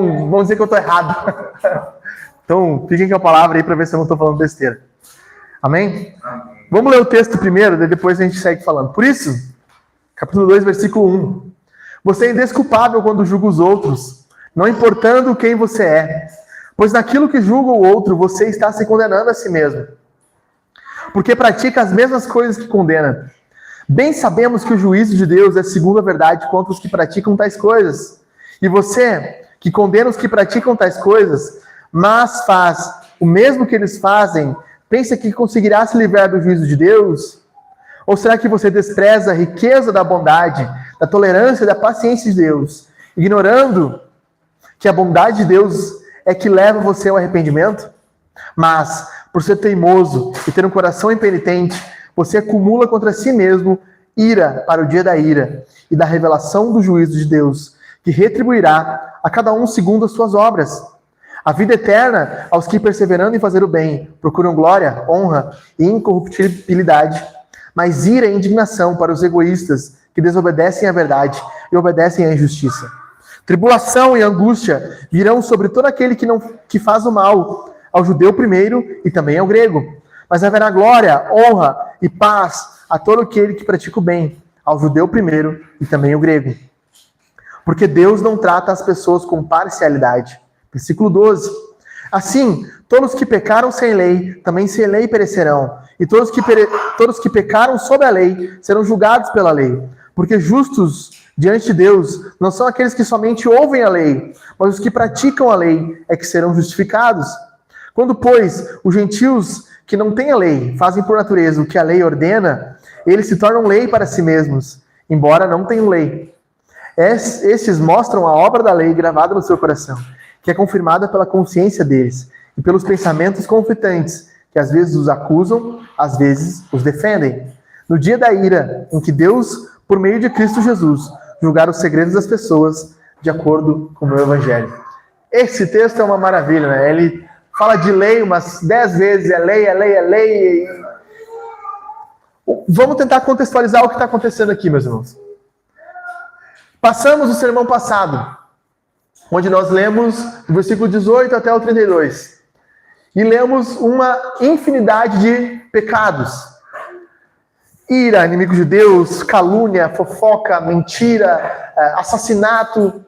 Então, vamos dizer que eu estou errado. Então, fiquem com a palavra aí para ver se eu não estou falando besteira. Amém? Vamos ler o texto primeiro, depois a gente segue falando. Por isso, capítulo 2, versículo 1. Você é indesculpável quando julga os outros, não importando quem você é. Pois naquilo que julga o outro, você está se condenando a si mesmo. Porque pratica as mesmas coisas que condena. Bem sabemos que o juízo de Deus é segundo a verdade contra os que praticam tais coisas. E você, que condena os que praticam tais coisas, mas faz o mesmo que eles fazem, pensa que conseguirá se livrar do juízo de Deus? Ou será que você despreza a riqueza da bondade, da tolerância e da paciência de Deus, ignorando que a bondade de Deus é que leva você ao arrependimento? Mas, por ser teimoso e ter um coração impenitente, você acumula contra si mesmo ira para o dia da ira e da revelação do juízo de Deus, que retribuirá a cada um segundo as suas obras. A vida eterna aos que, perseverando em fazer o bem, procuram glória, honra e incorruptibilidade, mas ira e indignação para os egoístas que desobedecem à verdade e obedecem à injustiça. Tribulação e angústia virão sobre todo aquele que faz o mal, ao judeu primeiro e também ao grego. Mas haverá glória, honra e paz a todo aquele que pratica o bem, ao judeu primeiro e também ao grego. Porque Deus não trata as pessoas com parcialidade. Versículo 12. Assim, todos que pecaram sem lei, também sem lei perecerão. E todos que pecaram sob a lei, serão julgados pela lei. Porque justos diante de Deus não são aqueles que somente ouvem a lei, mas os que praticam a lei é que serão justificados. Quando, pois, os gentios que não têm a lei fazem por natureza o que a lei ordena, eles se tornam lei para si mesmos, embora não tenham lei. Estes mostram a obra da lei gravada no seu coração, que é confirmada pela consciência deles e pelos pensamentos conflitantes, que às vezes os acusam, às vezes os defendem. No dia da ira, em que Deus, por meio de Cristo Jesus, julgar os segredos das pessoas de acordo com o meu evangelho. Esse texto é uma maravilha, né? Ele fala de lei umas 10 vezes, é lei, é lei, é lei. Vamos tentar contextualizar o que está acontecendo aqui, meus irmãos. Passamos o sermão passado, onde nós lemos do versículo 18 até o 32. E lemos uma infinidade de pecados. Ira, inimigo de Deus, calúnia, fofoca, mentira, assassinato.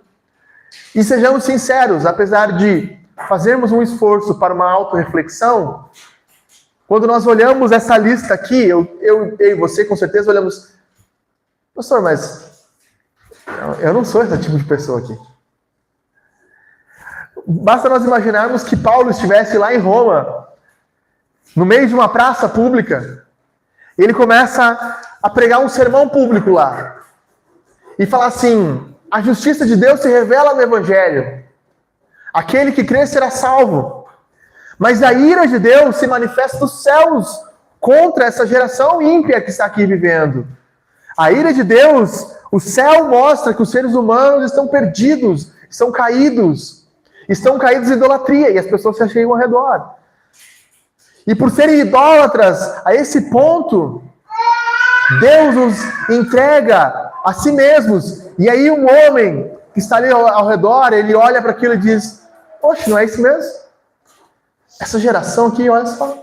E sejamos sinceros, apesar de fazermos um esforço para uma autorreflexão, quando nós olhamos essa lista aqui, eu e você com certeza olhamos, pastor, mas eu não sou esse tipo de pessoa aqui. Basta nós imaginarmos que Paulo estivesse lá em Roma, no meio de uma praça pública, ele começa a pregar um sermão público lá, e falar assim, a justiça de Deus se revela no Evangelho, aquele que crê será salvo, mas a ira de Deus se manifesta dos céus contra essa geração ímpia que está aqui vivendo. A ira de Deus, o céu mostra que os seres humanos estão perdidos, estão caídos em idolatria, e as pessoas se acheiam ao redor. E por serem idólatras a esse ponto, Deus os entrega a si mesmos. E aí um homem que está ali ao redor, ele olha para aquilo e diz, poxa, não é isso mesmo? Essa geração aqui, olha só.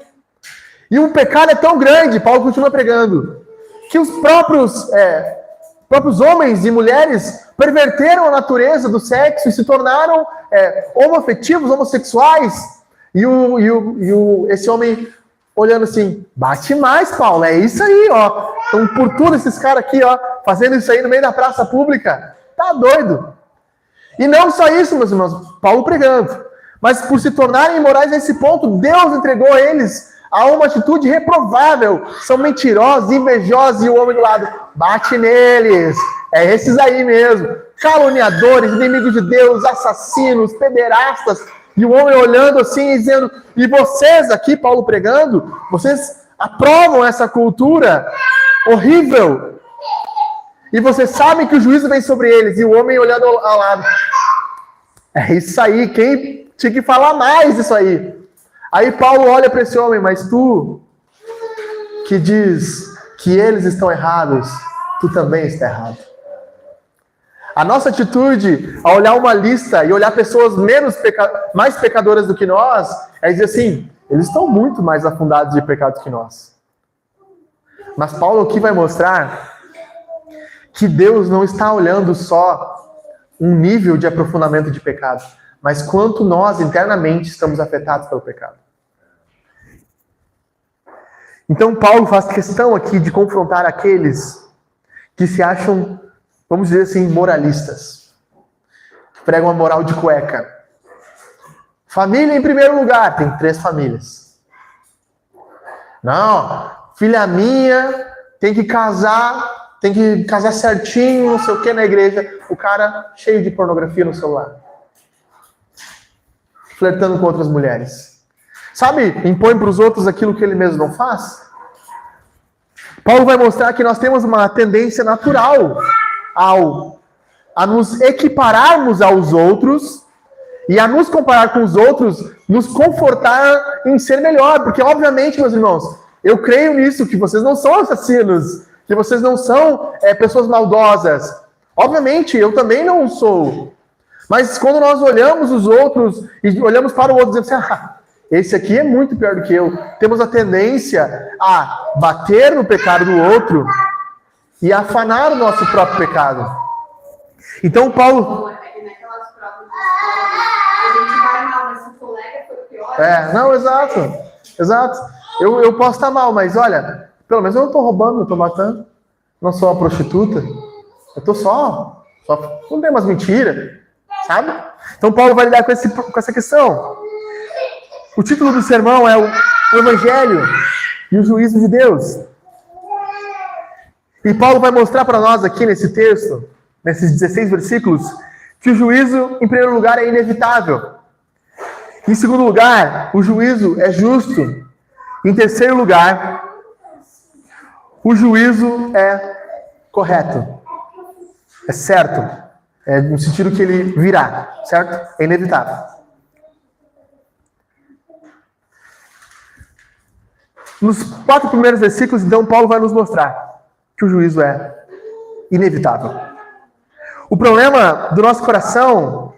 E o pecado é tão grande, Paulo continua pregando, que os próprios homens e mulheres perverteram a natureza do sexo e se tornaram homoafetivos, homossexuais. E esse homem olhando assim, bate mais, Paulo, é isso aí, ó. Estão por tudo esses caras aqui, ó, fazendo isso aí no meio da praça pública. Tá doido. E não só isso, meus irmãos, Paulo pregando, mas por se tornarem imorais a esse ponto, Deus entregou eles a uma atitude reprovável. São mentirosos, invejosos, e o homem do lado, bate neles. É esses aí mesmo. Caluniadores, inimigos de Deus, assassinos, pederastas. E o homem olhando assim e dizendo, e vocês aqui, Paulo pregando, vocês aprovam essa cultura horrível. E vocês sabem que o juízo vem sobre eles. E o homem olhando ao lado. É isso aí, quem tinha que falar mais disso aí? Aí Paulo olha para esse homem, mas tu que diz que eles estão errados, tu também está errado. A nossa atitude, ao olhar uma lista e olhar pessoas mais pecadoras do que nós, é dizer assim, eles estão muito mais afundados de pecados que nós. Mas Paulo aqui vai mostrar que Deus não está olhando só um nível de aprofundamento de pecado, mas quanto nós internamente estamos afetados pelo pecado. Então Paulo faz questão aqui de confrontar aqueles que se acham, vamos dizer assim, moralistas. Que pregam a moral de cueca. Família em primeiro lugar, tem 3 famílias. Não, filha minha tem que casar certinho, não sei o que na igreja. O cara cheio de pornografia no celular. Flertando com outras mulheres. Sabe, impõe para os outros aquilo que ele mesmo não faz. Paulo vai mostrar que nós temos uma tendência natural a nos equipararmos aos outros e a nos comparar com os outros, nos confortar em ser melhor. Porque, obviamente, meus irmãos, eu creio nisso, que vocês não são assassinos, que vocês não são pessoas maldosas. Obviamente, eu também não sou. Mas quando nós olhamos os outros e olhamos para o outro, dizendo assim, esse aqui é muito pior do que eu, temos a tendência a bater no pecado do outro e afanar o nosso próprio pecado. Então, Paulo... naquelas provas de escola, a gente vai mal, mas se o colega foi pior... não, exato. Eu posso estar mal, mas olha, pelo menos eu não estou roubando, não estou matando, não sou uma prostituta, eu estou só não tem umas mentiras, sabe? Então, Paulo vai lidar com essa questão. O título do sermão é o Evangelho e o Juízo de Deus. E Paulo vai mostrar para nós aqui nesse texto, nesses 16 versículos, que o juízo, em primeiro lugar, é inevitável. Em segundo lugar, o juízo é justo. Em terceiro lugar, o juízo é correto. É certo. É no sentido que ele virá, certo? É inevitável. Nos 4 primeiros versículos, então, Paulo vai nos mostrar que o juízo é inevitável. O problema do nosso coração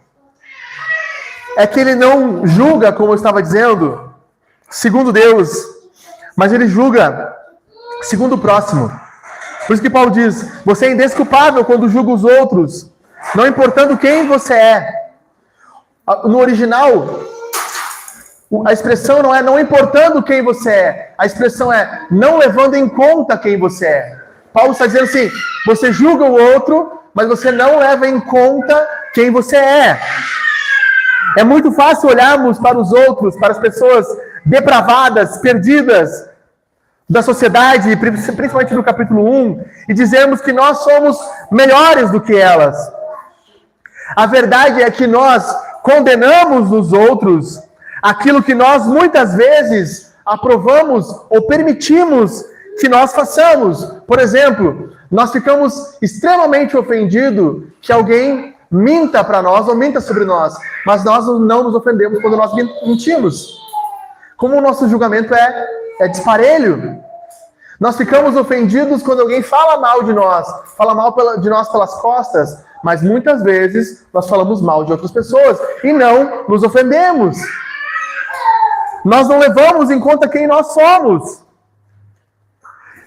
é que ele não julga, como eu estava dizendo, segundo Deus, mas ele julga segundo o próximo. Por isso que Paulo diz, você é indesculpável quando julga os outros, não importando quem você é. No original, a expressão não é não importando quem você é. A expressão é não levando em conta quem você é. Paulo está dizendo assim, você julga o outro, mas você não leva em conta quem você é. É muito fácil olharmos para os outros, para as pessoas depravadas, perdidas da sociedade, principalmente no capítulo 1, e dizermos que nós somos melhores do que elas. A verdade é que nós condenamos os outros aquilo que nós muitas vezes aprovamos ou permitimos que nós façamos. Por exemplo, nós ficamos extremamente ofendidos que alguém minta para nós ou minta sobre nós, mas nós não nos ofendemos quando nós mentimos. Como o nosso julgamento é disparelho. Nós ficamos ofendidos quando alguém fala mal de nós, fala mal de nós pelas costas, mas muitas vezes nós falamos mal de outras pessoas e não nos ofendemos. Nós não levamos em conta quem nós somos.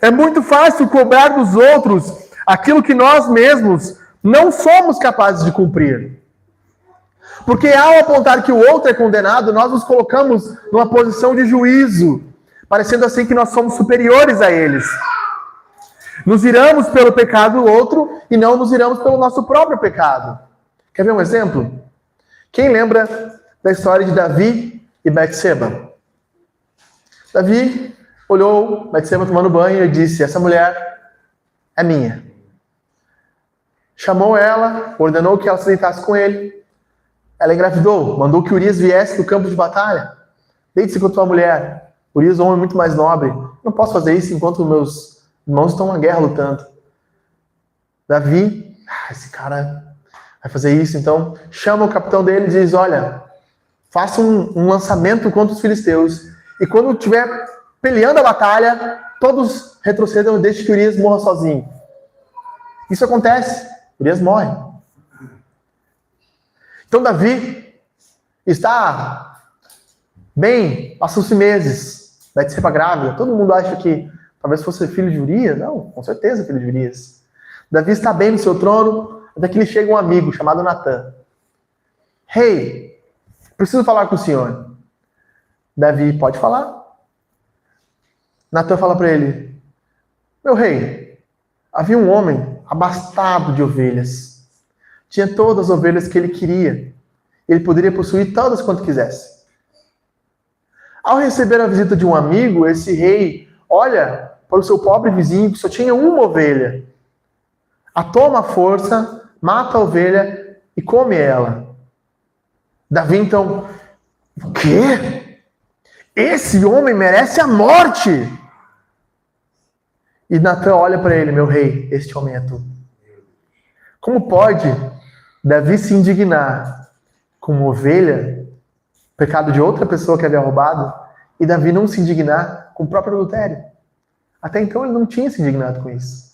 É muito fácil cobrar dos outros aquilo que nós mesmos não somos capazes de cumprir. Porque ao apontar que o outro é condenado, nós nos colocamos numa posição de juízo, parecendo assim que nós somos superiores a eles. Nos iramos pelo pecado do outro e não nos iramos pelo nosso próprio pecado. Quer ver um exemplo? Quem lembra da história de Davi e Betseba? Davi olhou Betseba tomando banho e disse, essa mulher é minha. Chamou ela, ordenou que ela se deitasse com ele. Ela engravidou, mandou que Urias viesse do campo de batalha. Deite-se com a tua mulher. Urias é um homem muito mais nobre. Não posso fazer isso enquanto meus irmãos estão na guerra lutando. Davi, esse cara vai fazer isso, então chama o capitão dele e diz, olha, faça um lançamento contra os filisteus. E quando estiver peleando a batalha, todos retrocedam e deixem que Urias morra sozinho. Isso acontece. Urias morre. Então Davi está bem, passam-se meses, Betseba grávida, todo mundo acha que talvez fosse filho de Urias, não, com certeza filho de Urias. Davi está bem no seu trono, até que lhe chega um amigo chamado Natã. Rei, preciso falar com o senhor. Davi, pode falar? Natã fala para ele, meu rei, havia um homem abastado de ovelhas. Tinha todas as ovelhas que ele queria. Ele poderia possuir todas quanto quisesse. Ao receber a visita de um amigo, esse rei olha para o seu pobre vizinho que só tinha uma ovelha. A toma à força, mata a ovelha e come ela. Davi então, o quê? Esse homem merece a morte! E Natã olha para ele, meu rei, este homem é tu. Como pode Davi se indignar com uma ovelha, pecado de outra pessoa que havia roubado, e Davi não se indignar com o próprio adultério? Até então ele não tinha se indignado com isso.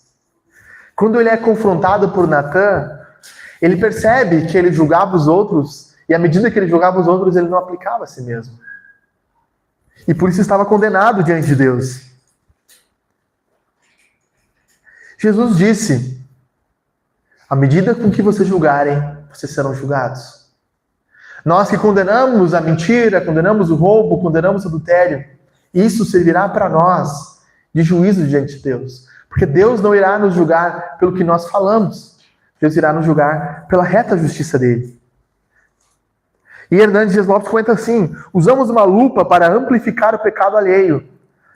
Quando ele é confrontado por Natã, ele percebe que ele julgava os outros, e à medida que ele julgava os outros, ele não aplicava a si mesmo. E por isso estava condenado diante de Deus. Jesus disse, à medida com que vocês julgarem, vocês serão julgados. Nós que condenamos a mentira, condenamos o roubo, condenamos o adultério, isso servirá para nós de juízo diante de Deus. Porque Deus não irá nos julgar pelo que nós falamos. Deus irá nos julgar pela reta justiça dele. E Hernandes Dias Lopes comenta assim, usamos uma lupa para amplificar o pecado alheio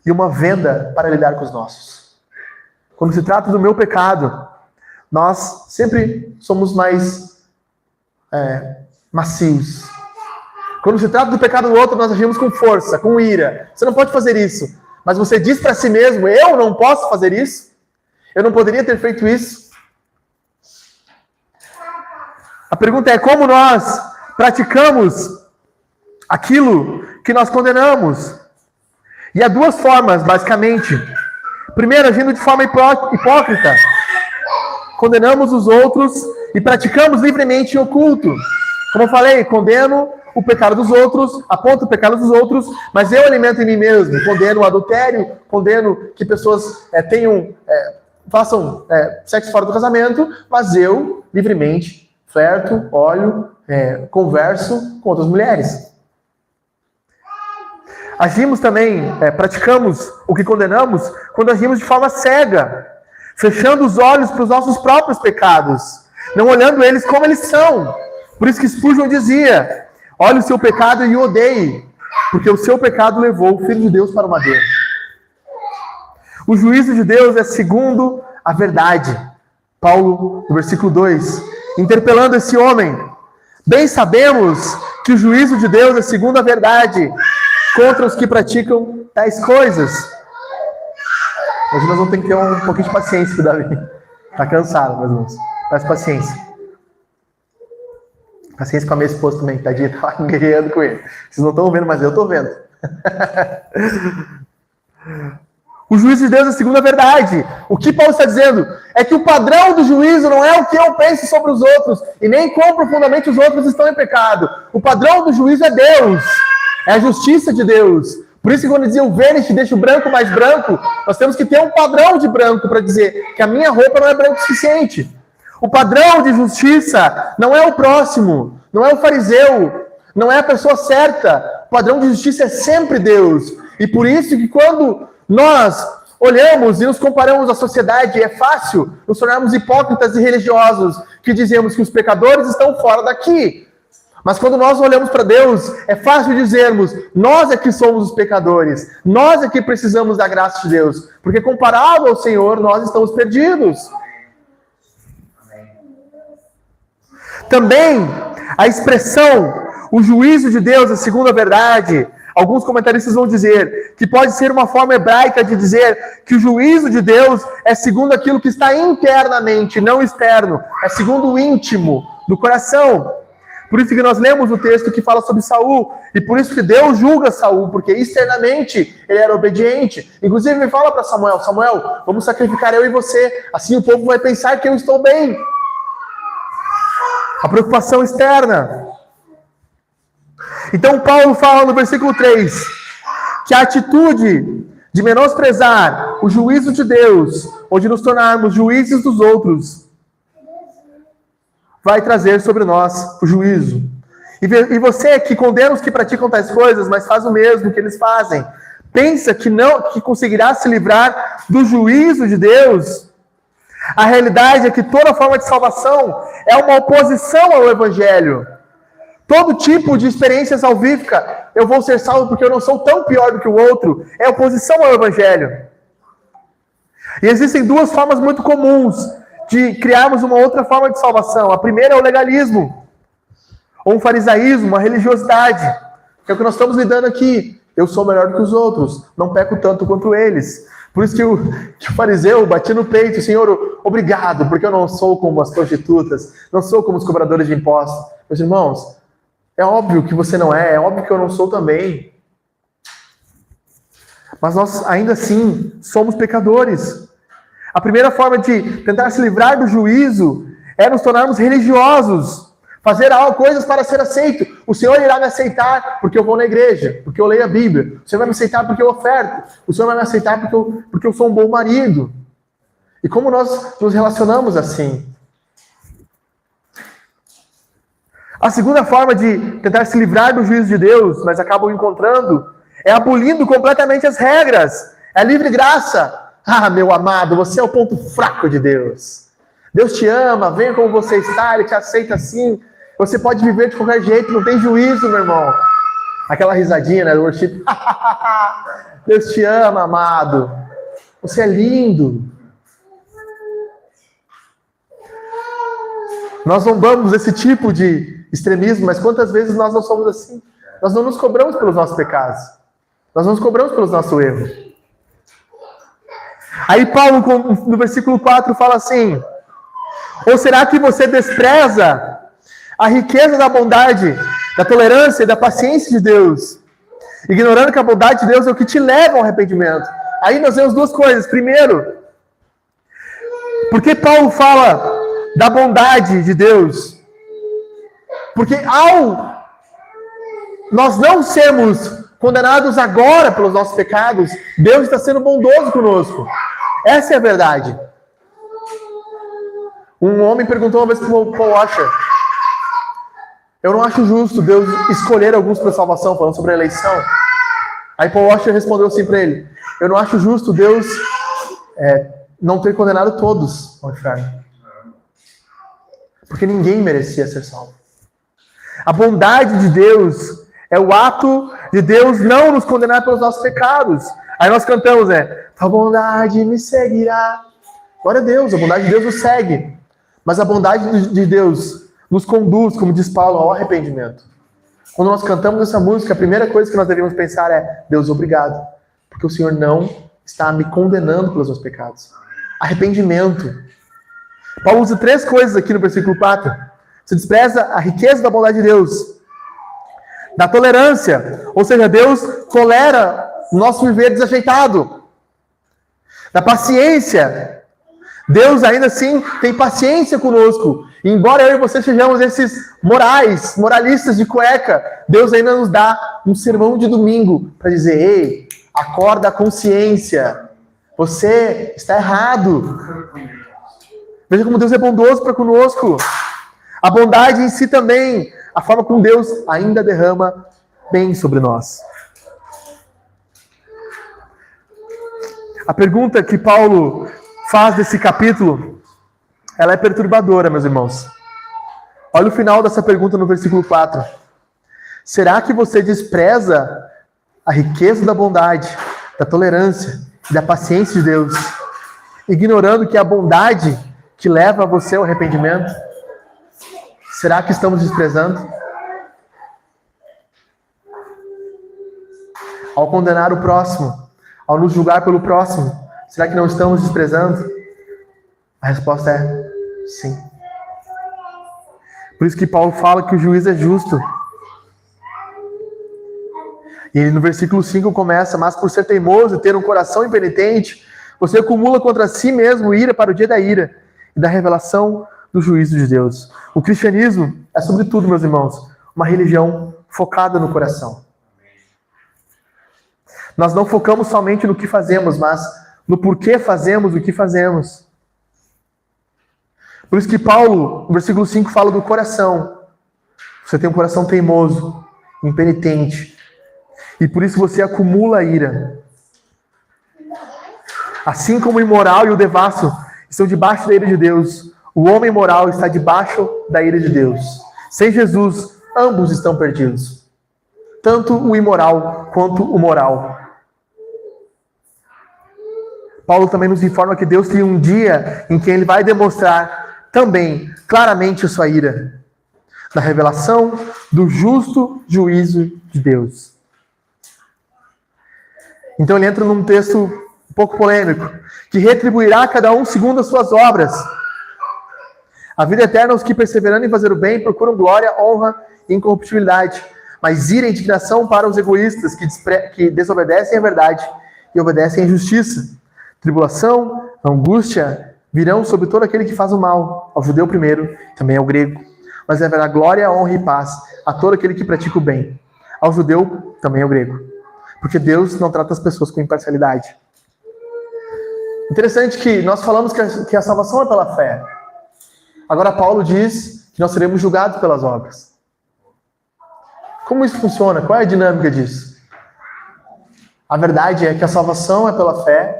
e uma venda para lidar com os nossos. Quando se trata do meu pecado, nós sempre somos mais macios. Quando se trata do pecado do outro, nós agimos com força, com ira. Você não pode fazer isso. Mas você diz para si mesmo, eu não posso fazer isso? Eu não poderia ter feito isso? A pergunta é como nós praticamos aquilo que nós condenamos. E há duas formas, basicamente. Primeiro, agindo de forma hipócrita. Condenamos os outros e praticamos livremente em oculto. Como eu falei, condeno o pecado dos outros, aponto o pecado dos outros, mas eu alimento em mim mesmo. Condeno o adultério, condeno que pessoas façam sexo fora do casamento, mas eu, livremente, flerto, olho, converso com outras mulheres. Agimos também, praticamos o que condenamos quando agimos de forma cega, fechando os olhos para os nossos próprios pecados, não olhando eles como eles são. Por isso que Spurgeon dizia, olhe o seu pecado e o odeie, porque o seu pecado levou o Filho de Deus para o madeiro. O juízo de Deus é segundo a verdade. Paulo, no versículo 2, interpelando esse homem, bem sabemos que o juízo de Deus é segundo a verdade, contra os que praticam tais coisas. Hoje nós vamos ter que ter um pouquinho de paciência com o Davi. Está cansado, meus irmãos. Mas paciência. Paciência com a minha esposa também, tadinha, tá guerreando com ele. Vocês não estão vendo, mas eu estou vendo. O juízo de Deus é segundo a verdade. O que Paulo está dizendo é que o padrão do juízo não é o que eu penso sobre os outros, e nem quão profundamente os outros estão em pecado. O padrão do juízo é Deus. É a justiça de Deus. Por isso que quando dizia o Vênus deixa o branco mais branco, nós temos que ter um padrão de branco para dizer que a minha roupa não é branco o suficiente. O padrão de justiça não é o próximo, não é o fariseu, não é a pessoa certa. O padrão de justiça é sempre Deus. E por isso que quando nós olhamos e nos comparamos à sociedade, é fácil nos tornarmos hipócritas e religiosos, que dizemos que os pecadores estão fora daqui. Mas quando nós olhamos para Deus, é fácil dizermos, nós é que somos os pecadores, nós é que precisamos da graça de Deus, porque comparado ao Senhor, nós estamos perdidos. Também, a expressão, o juízo de Deus é segundo a verdade, alguns comentaristas vão dizer que pode ser uma forma hebraica de dizer que o juízo de Deus é segundo aquilo que está internamente, não externo, é segundo o íntimo do coração. Por isso que nós lemos o texto que fala sobre Saul, e por isso que Deus julga Saul, porque externamente ele era obediente. Inclusive ele fala para Samuel, Samuel, vamos sacrificar eu e você, assim o povo vai pensar que eu estou bem. A preocupação externa. Então Paulo fala no versículo 3 que a atitude de menosprezar o juízo de Deus ou de nos tornarmos juízes dos outros vai trazer sobre nós o juízo. E você que condena os que praticam tais coisas, mas faz o mesmo que eles fazem, pensa que conseguirá se livrar do juízo de Deus? A realidade é que toda forma de salvação é uma oposição ao Evangelho. Todo tipo de experiência salvífica, eu vou ser salvo porque eu não sou tão pior do que o outro, é oposição ao Evangelho. E existem duas formas muito comuns de criarmos uma outra forma de salvação. A primeira é o legalismo, ou um farisaísmo, uma religiosidade, que é o que nós estamos lidando aqui. Eu sou melhor do que os outros, não peco tanto quanto eles. Por isso que o fariseu batia no peito: Senhor, obrigado, porque eu não sou como as prostitutas, não sou como os cobradores de impostos. Meus irmãos, é óbvio que você não é óbvio que eu não sou também. Mas nós ainda assim somos pecadores. A primeira forma de tentar se livrar do juízo é nos tornarmos religiosos. Fazer coisas para ser aceito. O Senhor irá me aceitar porque eu vou na igreja, porque eu leio a Bíblia. O Senhor vai me aceitar porque eu oferto. O Senhor vai me aceitar porque eu sou um bom marido. E como nós nos relacionamos assim? A segunda forma de tentar se livrar do juízo de Deus, mas acabam encontrando, é abolindo completamente as regras. É a livre graça. Ah, meu amado, você é o ponto fraco de Deus. Deus te ama, venha como você está, Ele te aceita assim. Você pode viver de qualquer jeito, não tem juízo, meu irmão. Aquela risadinha, né, do worship. Deus te ama, amado. Você é lindo. Nós zombamos desse tipo de extremismo, mas quantas vezes nós não somos assim? Nós não nos cobramos pelos nossos pecados. Nós não nos cobramos pelos nossos erros. Aí Paulo, no versículo 4, fala assim: ou será que você despreza a riqueza da bondade, da tolerância e da paciência de Deus, ignorando que a bondade de Deus é o que te leva ao arrependimento? Aí nós vemos duas coisas. Primeiro, porque Paulo fala da bondade de Deus? Porque ao nós não sermos condenados agora pelos nossos pecados, Deus está sendo bondoso conosco. Essa é a verdade. Um homem perguntou uma vez para o Paul Washer: eu não acho justo Deus escolher alguns para salvação, falando sobre a eleição. Aí Paul Washer respondeu assim para ele: eu não acho justo Deus não ter condenado todos ao inferno. Porque ninguém merecia ser salvo. A bondade de Deus é o ato de Deus não nos condenar pelos nossos pecados. Aí nós cantamos, a bondade me seguirá. Glória a Deus, a bondade de Deus nos segue. Mas a bondade de Deus nos conduz, como diz Paulo, ao arrependimento. Quando nós cantamos essa música, a primeira coisa que nós devemos pensar é: Deus, obrigado, porque o Senhor não está me condenando pelos meus pecados. Arrependimento. Paulo usa 3 coisas aqui no versículo 4. Você despreza a riqueza da bondade de Deus, da tolerância, ou seja, Deus tolera o nosso viver desajeitado, da paciência. Deus ainda assim tem paciência conosco. E embora eu e você sejamos esses moralistas de cueca, Deus ainda nos dá um sermão de domingo para dizer: ei, acorda a consciência, você está errado. Veja como Deus é bondoso para conosco. A bondade em si também, a forma como Deus ainda derrama bem sobre nós. A pergunta que Paulo faz desse capítulo, ela é perturbadora, meus irmãos. Olha o final dessa pergunta no versículo 4. Será que você despreza a riqueza da bondade, da tolerância e da paciência de Deus, ignorando que é a bondade que leva você ao arrependimento? Será que estamos desprezando? Ao condenar o próximo, ao nos julgar pelo próximo, será que não estamos desprezando? A resposta é sim. Por isso que Paulo fala que o juiz é justo. E ele no versículo 5 começa: mas por ser teimoso e ter um coração impenitente, você acumula contra si mesmo ira para o dia da ira e da revelação do juízo de Deus. O cristianismo é, sobretudo, meus irmãos, uma religião focada no coração. Nós não focamos somente no que fazemos, mas no porquê fazemos o que fazemos. Por isso que Paulo, no versículo 5, fala do coração. Você tem um coração teimoso, impenitente, e por isso você acumula ira. Assim como o imoral e o devasso estão debaixo da ira de Deus, o homem moral está debaixo da ira de Deus. Sem Jesus, ambos estão perdidos. Tanto o imoral quanto o moral. Paulo também nos informa que Deus tem um dia em que ele vai demonstrar também claramente a sua ira. Na revelação do justo juízo de Deus. Então ele entra num texto um pouco polêmico, que retribuirá a cada um segundo as suas obras. A vida eterna aos que, perseverando em fazer o bem, procuram glória, honra e incorruptibilidade. Mas ira e indignação para os egoístas, que desobedecem à verdade e obedecem à injustiça. Tribulação, angústia virão sobre todo aquele que faz o mal, ao judeu primeiro, também ao grego. Mas haverá glória, honra e paz a todo aquele que pratica o bem, ao judeu, também ao grego. Porque Deus não trata as pessoas com imparcialidade. Interessante que nós falamos que a salvação é pela fé. Agora Paulo diz que nós seremos julgados pelas obras. Como isso funciona? Qual é a dinâmica disso? A verdade é que a salvação é pela fé,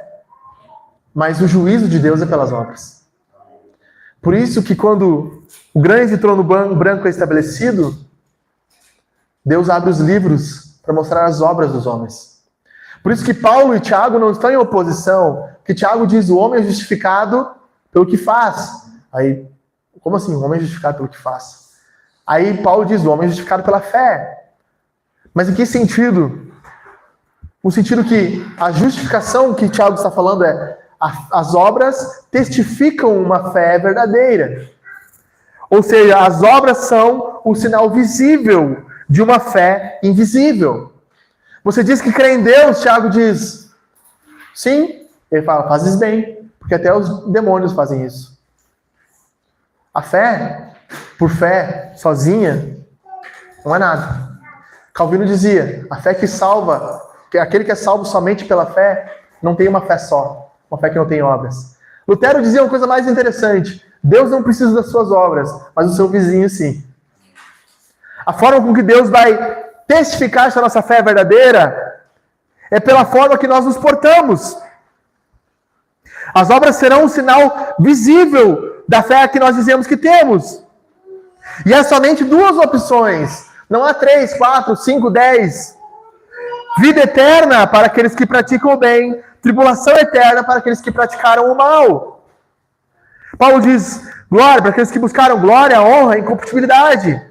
mas o juízo de Deus é pelas obras. Por isso que quando o grande trono branco é estabelecido, Deus abre os livros para mostrar as obras dos homens. Por isso que Paulo e Tiago não estão em oposição, que Tiago diz o homem é justificado pelo que faz. Aí, como assim? O homem é justificado pelo que faz? Aí Paulo diz o homem é justificado pela fé. Mas em que sentido? No sentido que a justificação que Tiago está falando é as obras testificam uma fé verdadeira. Ou seja, as obras são o sinal visível de uma fé invisível. Você diz que crê em Deus, Tiago diz, sim. Ele fala, fazes bem, porque até os demônios fazem isso. A fé, por fé, sozinha, não é nada. Calvino dizia, a fé que salva, que aquele que é salvo somente pela fé, não tem uma fé só, uma fé que não tem obras. Lutero dizia uma coisa mais interessante, Deus não precisa das suas obras, mas o seu vizinho sim. A forma com que Deus vai testificar se a nossa fé é verdadeira é pela forma que nós nos portamos. As obras serão um sinal visível da fé que nós dizemos que temos. E há somente duas opções. Não há 3, 4, 5, 10. Vida eterna para aqueles que praticam o bem. Tribulação eterna para aqueles que praticaram o mal. Paulo diz, glória para aqueles que buscaram glória, honra e incorruptibilidade.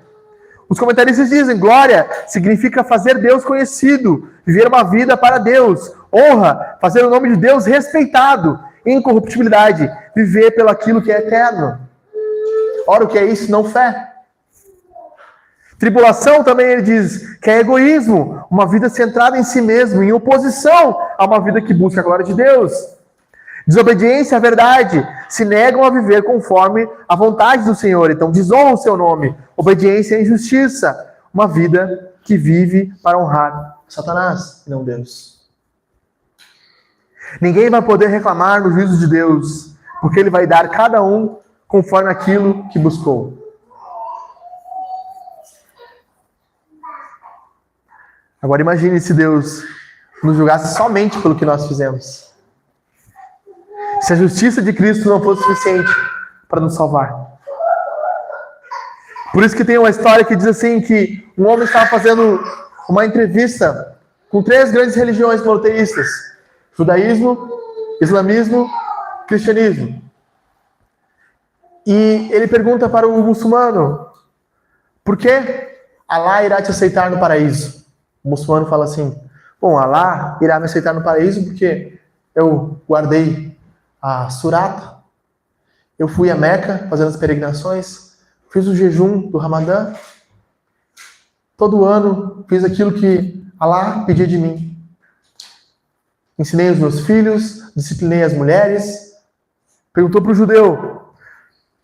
Os comentaristas dizem, glória significa fazer Deus conhecido, viver uma vida para Deus. Honra, fazer o nome de Deus respeitado. Incorruptibilidade, viver pelo aquilo que é eterno. Ora, o que é isso? Não fé. Tribulação também ele diz que é egoísmo, uma vida centrada em si mesmo, em oposição a uma vida que busca a glória de Deus. Desobediência à verdade, se negam a viver conforme a vontade do Senhor, então desonram o seu nome. Obediência à injustiça, uma vida que vive para honrar Satanás e não Deus. Ninguém vai poder reclamar no juízo de Deus, porque Ele vai dar cada um conforme aquilo que buscou. Agora imagine se Deus nos julgasse somente pelo que nós fizemos. Se a justiça de Cristo não fosse suficiente para nos salvar. Por isso que tem uma história que diz assim, que um homem estava fazendo uma entrevista com 3 grandes religiões monoteístas. Judaísmo, islamismo, cristianismo. E ele pergunta para o muçulmano, por que Alá irá te aceitar no paraíso? O muçulmano fala assim, bom, Alá irá me aceitar no paraíso porque eu guardei a surata, eu fui a Meca fazendo as peregrinações, fiz o jejum do Ramadã, todo ano fiz aquilo que Alá pedia de mim. Ensinei os meus filhos, disciplinei as mulheres. Perguntou para o judeu,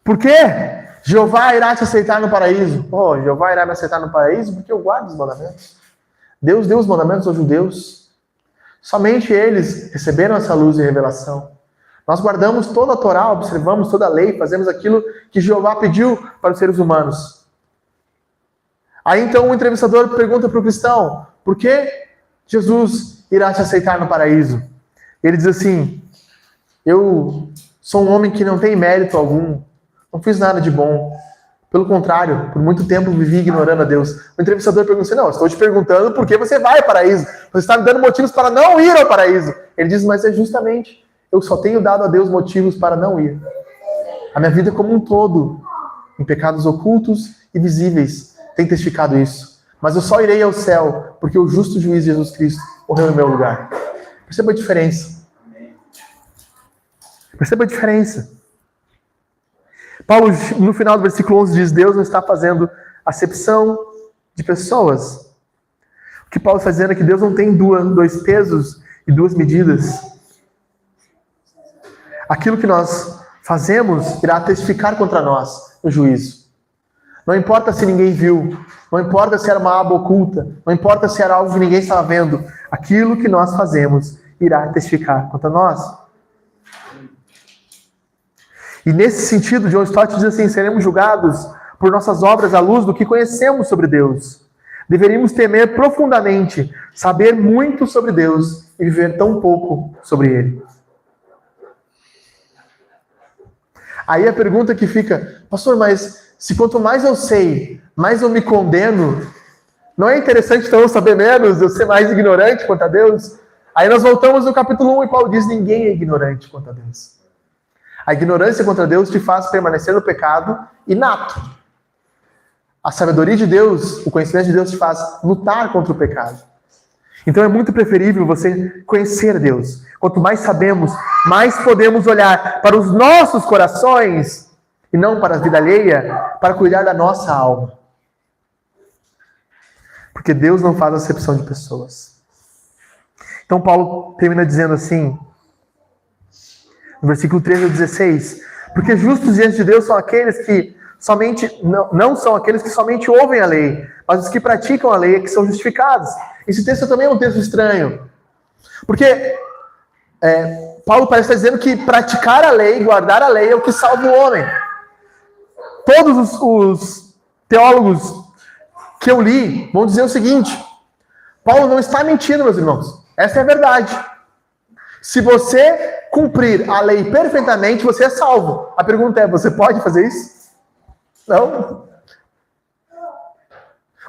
Por quê? Jeová irá te aceitar no paraíso. Jeová irá me aceitar no paraíso porque eu guardo os mandamentos. Deus deu os mandamentos aos judeus. Somente eles receberam essa luz e revelação. Nós guardamos toda a Torá, observamos toda a lei, fazemos aquilo que Jeová pediu para os seres humanos. Aí então o entrevistador pergunta para o cristão, por que Jesus irá te aceitar no paraíso? Ele diz assim, eu sou um homem que não tem mérito algum, não fiz nada de bom. Pelo contrário, por muito tempo vivi ignorando a Deus. O entrevistador pergunta assim, não, estou te perguntando por que você vai ao paraíso. Você está me dando motivos para não ir ao paraíso. Ele diz, mas é justamente, eu só tenho dado a Deus motivos para não ir. A minha vida como um todo, em pecados ocultos e visíveis, tem testificado isso. Mas eu só irei ao céu, porque o justo juiz Jesus Cristo morreu em meu lugar. Perceba a diferença. Perceba a diferença. Paulo, no final do versículo 11, diz, Deus não está fazendo acepção de pessoas. O que Paulo está dizendo é que Deus não tem dois pesos e duas medidas. Aquilo que nós fazemos irá testificar contra nós no juízo. Não importa se ninguém viu, não importa se era uma aba oculta, não importa se era algo que ninguém estava vendo, aquilo que nós fazemos irá testificar contra nós. E nesse sentido, John Stott diz assim, seremos julgados por nossas obras à luz do que conhecemos sobre Deus. Deveríamos temer profundamente, saber muito sobre Deus e viver tão pouco sobre Ele. Aí a pergunta que fica, pastor, mas se quanto mais eu sei, mais eu me condeno, não é interessante então eu saber menos, eu ser mais ignorante quanto a Deus? Aí nós voltamos no capítulo 1 e Paulo diz, ninguém é ignorante quanto a Deus. A ignorância contra Deus te faz permanecer no pecado inato. A sabedoria de Deus, o conhecimento de Deus te faz lutar contra o pecado. Então é muito preferível você conhecer Deus. Quanto mais sabemos, mais podemos olhar para os nossos corações e não para a vida alheia, para cuidar da nossa alma. Porque Deus não faz acepção de pessoas. Então Paulo termina dizendo assim, no versículo 13 ao 16, porque justos diante de Deus são aqueles que somente, não são aqueles que somente ouvem a lei, mas os que praticam a lei é que são justificados. Esse texto também é um texto estranho, porque Paulo parece estar dizendo que praticar a lei, guardar a lei é o que salva o homem. Todos os teólogos que eu li vão dizer o seguinte, Paulo não está mentindo, meus irmãos, essa é a verdade. Se você cumprir a lei perfeitamente, você é salvo. A pergunta é, você pode fazer isso? Não.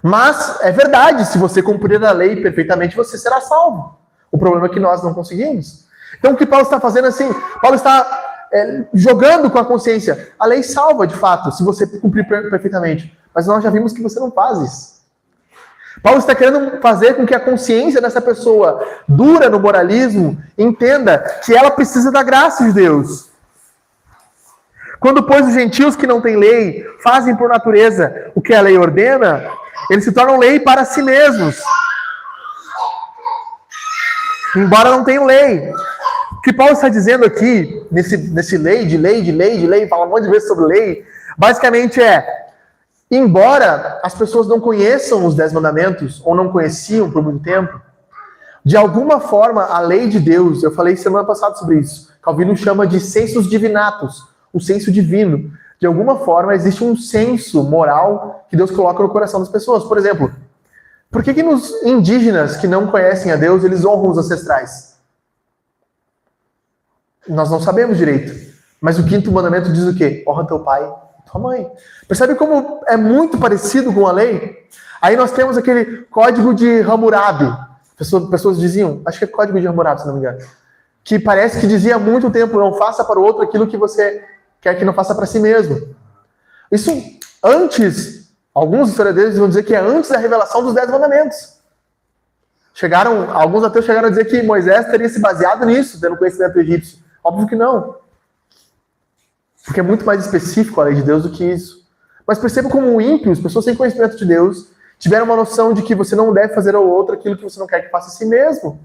Mas é verdade, se você cumprir a lei perfeitamente, você será salvo. O problema é que nós não conseguimos. Então o que Paulo está fazendo assim? Paulo está jogando com a consciência. A lei salva, de fato, se você cumprir perfeitamente. Mas nós já vimos que você não faz isso. Paulo está querendo fazer com que a consciência dessa pessoa dura no moralismo entenda que ela precisa da graça de Deus. Quando, pois, os gentios que não têm lei fazem por natureza o que a lei ordena, eles se tornam lei para si mesmos. Embora não tenham lei. O que Paulo está dizendo aqui, nesse lei, fala um monte de vezes sobre lei, basicamente embora as pessoas não conheçam os 10 mandamentos, ou não conheciam por muito tempo, de alguma forma a lei de Deus, eu falei semana passada sobre isso, Calvino chama de sensus divinatus, o senso divino. De alguma forma existe um senso moral que Deus coloca no coração das pessoas. Por exemplo, por que nos indígenas que não conhecem a Deus, eles honram os ancestrais? Nós não sabemos direito. Mas o 5º mandamento diz o quê? Honra teu pai e tua mãe. Percebe como é muito parecido com a lei? Aí nós temos aquele código de Hammurabi. Pessoas diziam, acho que é código de Hammurabi, se não me engano, que parece que dizia há muito tempo, não faça para o outro aquilo que você quer que não faça para si mesmo. Isso antes, alguns historiadores vão dizer que é antes da revelação dos 10 mandamentos. Alguns ateus chegaram a dizer que Moisés teria se baseado nisso, tendo conhecimento egípcio. Óbvio que não. Porque é muito mais específico a lei de Deus do que isso. Mas perceba como ímpios, pessoas sem conhecimento de Deus, tiveram uma noção de que você não deve fazer ao outro aquilo que você não quer que faça a si mesmo.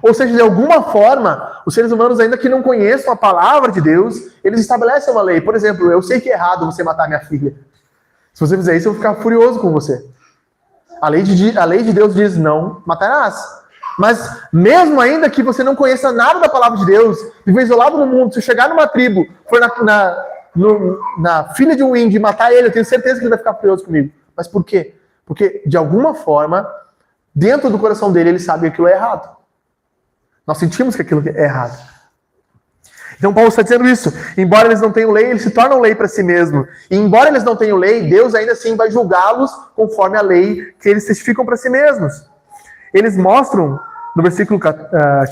Ou seja, de alguma forma, os seres humanos, ainda que não conheçam a palavra de Deus, eles estabelecem uma lei. Por exemplo, eu sei que é errado você matar minha filha. Se você fizer isso, eu vou ficar furioso com você. A lei de Deus diz: não matarás. Mas mesmo ainda que você não conheça nada da palavra de Deus, viver isolado no mundo, se chegar numa tribo, for na filha de um índio e matar ele, eu tenho certeza que ele vai ficar furioso comigo. Mas por quê? Porque, de alguma forma, dentro do coração dele, ele sabe que aquilo é errado. Nós sentimos que aquilo é errado. Então Paulo está dizendo isso. Embora eles não tenham lei, eles se tornam lei para si mesmo. E embora eles não tenham lei, Deus ainda assim vai julgá-los conforme a lei que eles testificam para si mesmos. Eles mostram, no versículo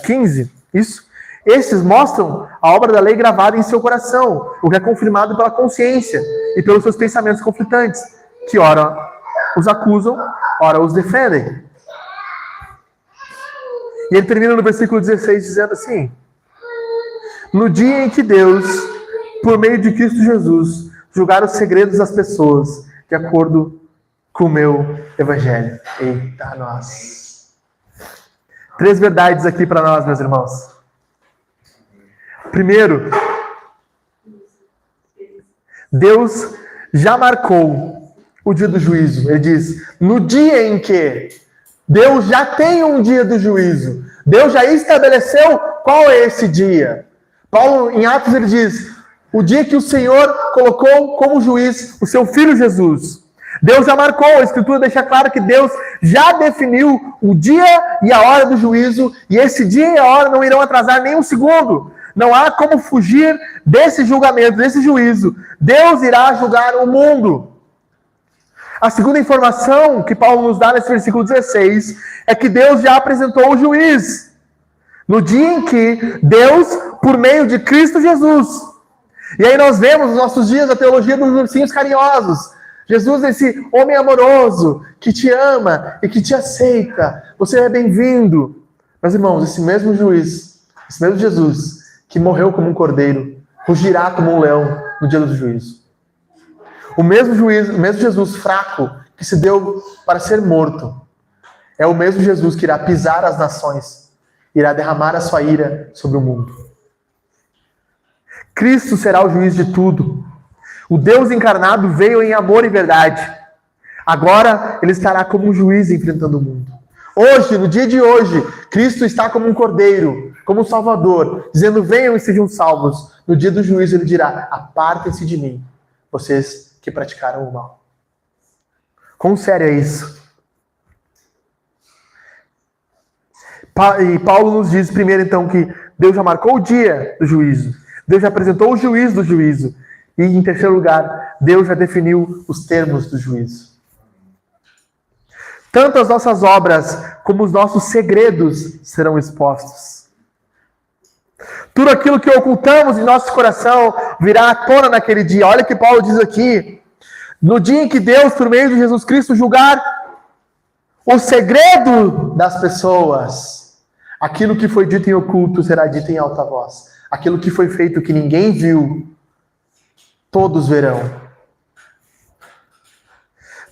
15, isso. Estes mostram a obra da lei gravada em seu coração, o que é confirmado pela consciência e pelos seus pensamentos conflitantes, que ora os acusam, ora os defendem. E ele termina no versículo 16 dizendo assim: no dia em que Deus, por meio de Cristo Jesus, julgar os segredos das pessoas, de acordo com o meu evangelho. Eita, nós. 3 verdades aqui para nós, meus irmãos. Primeiro, Deus já marcou o dia do juízo. Ele diz, no dia em que Deus já tem um dia do juízo. Deus já estabeleceu qual é esse dia. Paulo, em Atos, ele diz, o dia que o Senhor colocou como juiz o seu Filho Jesus. Deus já marcou, a Escritura deixa claro que Deus já definiu o dia e a hora do juízo, e esse dia e a hora não irão atrasar nem um segundo. Não há como fugir desse julgamento, desse juízo. Deus irá julgar o mundo. A segunda informação que Paulo nos dá nesse versículo 16 é que Deus já apresentou o juiz. No dia em que Deus, por meio de Cristo Jesus. E aí nós vemos nos nossos dias a teologia dos ursinhos carinhosos. Jesus, esse homem amoroso, que te ama e que te aceita. Você é bem-vindo. Meus irmãos, esse mesmo juiz, esse mesmo Jesus, que morreu como um cordeiro, rugirá como um leão no dia do juízo. O mesmo Jesus fraco, que se deu para ser morto, é o mesmo Jesus que irá pisar as nações, irá derramar a sua ira sobre o mundo. Cristo será o juiz de tudo. O Deus encarnado veio em amor e verdade. Agora ele estará como um juiz enfrentando o mundo. Hoje, no dia de hoje, Cristo está como um cordeiro, como um salvador, dizendo, venham e sejam salvos. No dia do juízo ele dirá, apartem-se de mim, vocês que praticaram o mal. Quão sério é isso? E Paulo nos diz primeiro então que Deus já marcou o dia do juízo. Deus já apresentou o juiz do juízo. E em terceiro lugar, Deus já definiu os termos do juízo. Tanto as nossas obras como os nossos segredos serão expostos. Tudo aquilo que ocultamos em nosso coração virá à tona naquele dia. Olha o que Paulo diz aqui. No dia em que Deus, por meio de Jesus Cristo, julgar o segredo das pessoas, aquilo que foi dito em oculto será dito em alta voz. Aquilo que foi feito que ninguém viu, todos verão.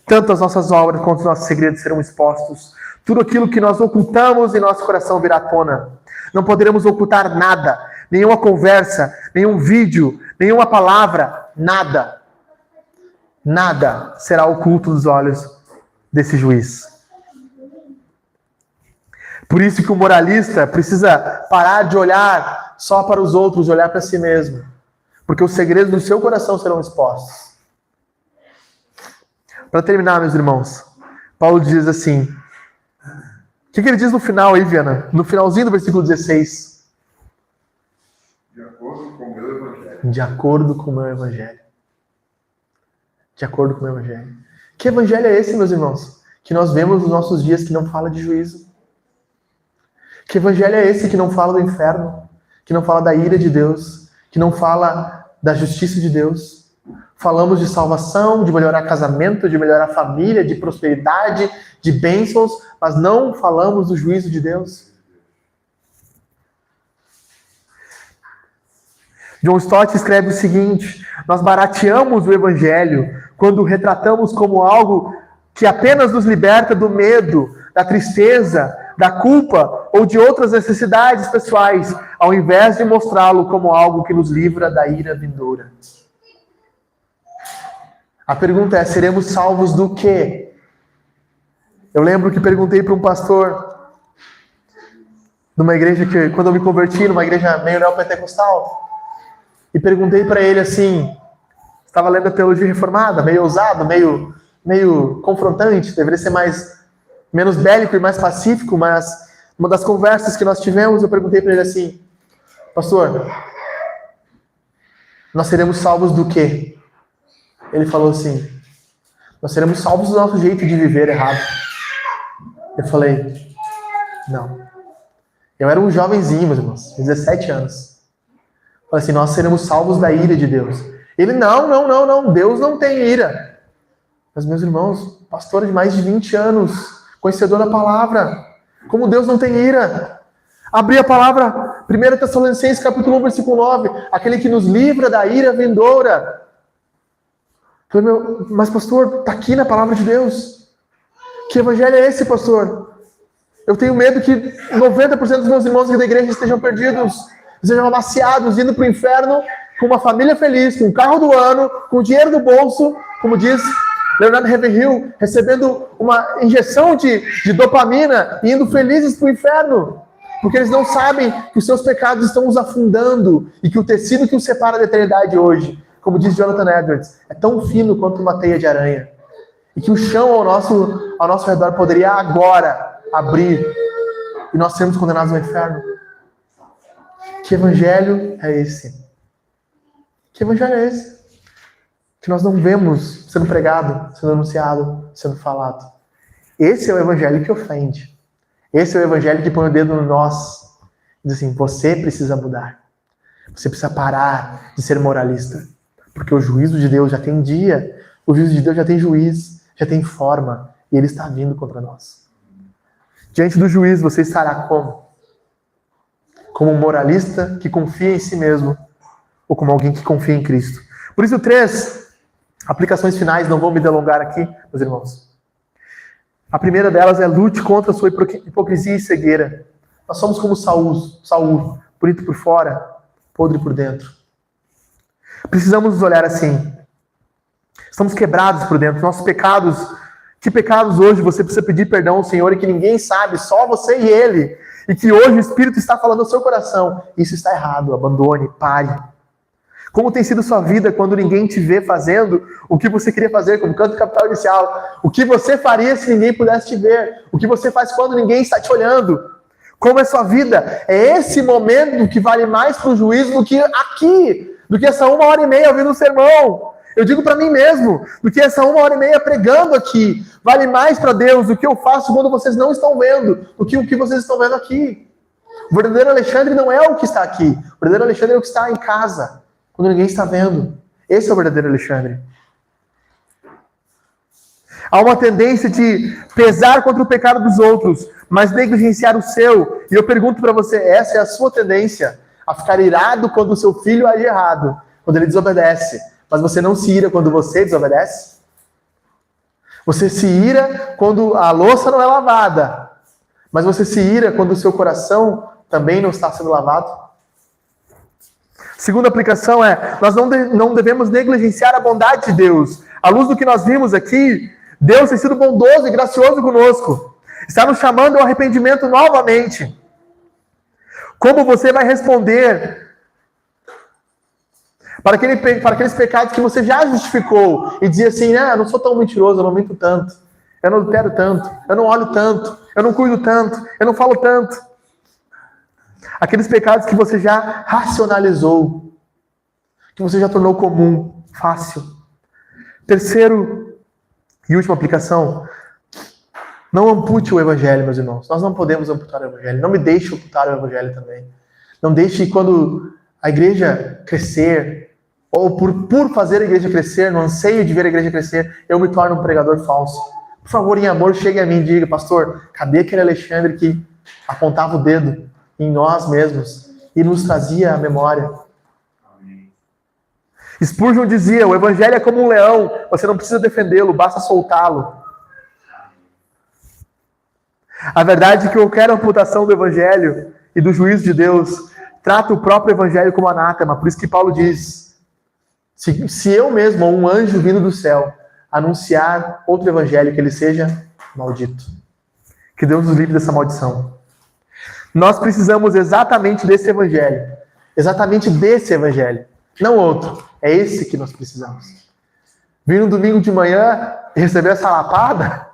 Tanto as nossas obras quanto os nossos segredos serão expostos. Tudo aquilo que nós ocultamos em nosso coração virá à tona. Não poderemos ocultar nada. Nenhuma conversa, nenhum vídeo, nenhuma palavra, nada. Nada será oculto dos olhos desse juiz. Por isso que o moralista precisa parar de olhar só para os outros, olhar para si mesmo. Porque os segredos do seu coração serão expostos. Para terminar, meus irmãos, Paulo diz assim, o que ele diz no final aí, Viana? No finalzinho do versículo 16. De acordo com o meu evangelho. De acordo com o meu evangelho. De acordo com o meu evangelho. Que evangelho é esse, meus irmãos? Que nós vemos nos nossos dias que não fala de juízo. Que evangelho é esse que não fala do inferno? Que não fala da ira de Deus? Que não fala da justiça de Deus? Falamos de salvação, de melhorar casamento, de melhorar família, de prosperidade, de bênçãos, mas não falamos do juízo de Deus. John Stott escreve o seguinte, nós barateamos o evangelho quando o retratamos como algo que apenas nos liberta do medo, da tristeza, da culpa ou de outras necessidades pessoais, ao invés de mostrá-lo como algo que nos livra da ira vindoura. A pergunta é, seremos salvos do quê? Eu lembro que perguntei para um pastor, numa igreja que, quando eu me converti, numa igreja meio neopentecostal, e perguntei para ele assim, estava lendo a teologia reformada, meio ousado, meio confrontante, deveria ser menos bélico e mais pacífico, mas uma das conversas que nós tivemos, eu perguntei para ele assim, pastor, nós seremos salvos do quê? Ele falou assim, nós seremos salvos do nosso jeito de viver errado. Eu falei, não. Eu era um jovenzinho, meus irmãos, 17 anos. Eu falei assim, nós seremos salvos da ira de Deus. Ele, não, Deus não tem ira. Mas, meus irmãos, pastor de mais de 20 anos, conhecedor da palavra, como Deus não tem ira? Abri a palavra, 1 Tessalonicenses, capítulo 1, versículo 9, aquele que nos livra da ira vindoura. Falei, mas pastor, está aqui na palavra de Deus. Que evangelho é esse, pastor? Eu tenho medo que 90% dos meus irmãos aqui da igreja estejam perdidos, estejam amaciados, indo para o inferno com uma família feliz, com o carro do ano, com o dinheiro do bolso, como diz Leonardo Ravenhill, recebendo uma injeção de dopamina e indo felizes para o inferno. Porque eles não sabem que os seus pecados estão os afundando e que o tecido que os separa da eternidade hoje, como diz Jonathan Edwards, é tão fino quanto uma teia de aranha. E que o chão ao nosso redor poderia agora abrir e nós sermos condenados ao inferno. Que evangelho é esse? Que evangelho é esse? Que nós não vemos sendo pregado, sendo anunciado, sendo falado. Esse é o evangelho que ofende. Esse é o evangelho que põe o dedo no nós. Diz assim, você precisa mudar. Você precisa parar de ser moralista. Porque o juízo de Deus já tem dia, o juízo de Deus já tem juiz, já tem forma, e ele está vindo contra nós. Diante do juízo, você estará como? Como um moralista que confia em si mesmo, ou como alguém que confia em Cristo. Por isso, 3 aplicações finais, não vou me delongar aqui, meus irmãos. A primeira delas é lute contra a sua hipocrisia e cegueira. Nós somos como Saul, bonito por fora, podre por dentro. Precisamos nos olhar assim. Estamos quebrados por dentro. Nossos pecados, que pecados hoje você precisa pedir perdão ao Senhor e que ninguém sabe, só você e Ele. E que hoje o Espírito está falando ao seu coração. Isso está errado, abandone, pare. Como tem sido sua vida quando ninguém te vê fazendo o que você queria fazer, como canto capital inicial? O que você faria se ninguém pudesse te ver? O que você faz quando ninguém está te olhando? Como é sua vida? É esse momento que vale mais para o juízo do que aqui. Do que essa 1h30 ouvindo um sermão. Eu digo para mim mesmo, do que essa 1h30 pregando aqui. Vale mais para Deus do que eu faço quando vocês não estão vendo, do que o que vocês estão vendo aqui. O verdadeiro Alexandre não é o que está aqui. O verdadeiro Alexandre é o que está em casa, quando ninguém está vendo. Esse é o verdadeiro Alexandre. Há uma tendência de pesar contra o pecado dos outros, mas negligenciar o seu. E eu pergunto para você, essa é a sua tendência? A ficar irado quando o seu filho age errado, quando ele desobedece. Mas você não se ira quando você desobedece? Você se ira quando a louça não é lavada. Mas você se ira quando o seu coração também não está sendo lavado? Segunda aplicação é, nós não devemos negligenciar a bondade de Deus. À luz do que nós vimos aqui, Deus tem sido bondoso e gracioso conosco. Está nos chamando ao arrependimento novamente. Como você vai responder para aqueles pecados que você já justificou e dizer assim, eu não sou tão mentiroso, eu não minto tanto, eu não adultero tanto, eu não olho tanto, eu não cuido tanto, eu não falo tanto. Aqueles pecados que você já racionalizou, que você já tornou comum, fácil. Terceiro e última aplicação, não ampute o evangelho, meus irmãos. Nós não podemos amputar o evangelho. Não me deixe amputar o evangelho também. Não deixe quando a igreja crescer, ou por fazer a igreja crescer, no anseio de ver a igreja crescer, eu me torno um pregador falso. Por favor, em amor, chegue a mim e diga, pastor, cadê aquele Alexandre que apontava o dedo em nós mesmos e nos trazia a memória? Amém. Spurgeon dizia, o evangelho é como um leão, você não precisa defendê-lo, basta soltá-lo. A verdade é que qualquer amputação do evangelho e do juízo de Deus trata o próprio evangelho como anátema. Por isso que Paulo diz, se eu mesmo, ou um anjo vindo do céu, anunciar outro evangelho, que ele seja maldito. Que Deus nos livre dessa maldição. Nós precisamos exatamente desse evangelho. Exatamente desse evangelho. Não outro. É esse que nós precisamos. Vir no domingo de manhã e receber essa lapada?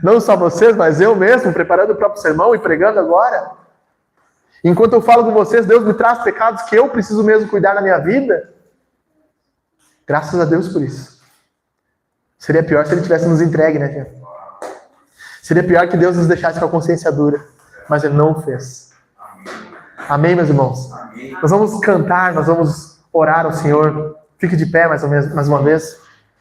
Não só vocês, mas eu mesmo, preparando o próprio sermão e pregando agora. Enquanto eu falo com vocês, Deus me traz pecados que eu preciso mesmo cuidar na minha vida. Graças a Deus por isso. Seria pior se ele tivesse nos entregue, né, gente? Seria pior que Deus nos deixasse com a consciência dura. Mas ele não o fez. Amém, meus irmãos? Amém. Nós vamos cantar, nós vamos orar ao Senhor. Fique de pé mais uma vez.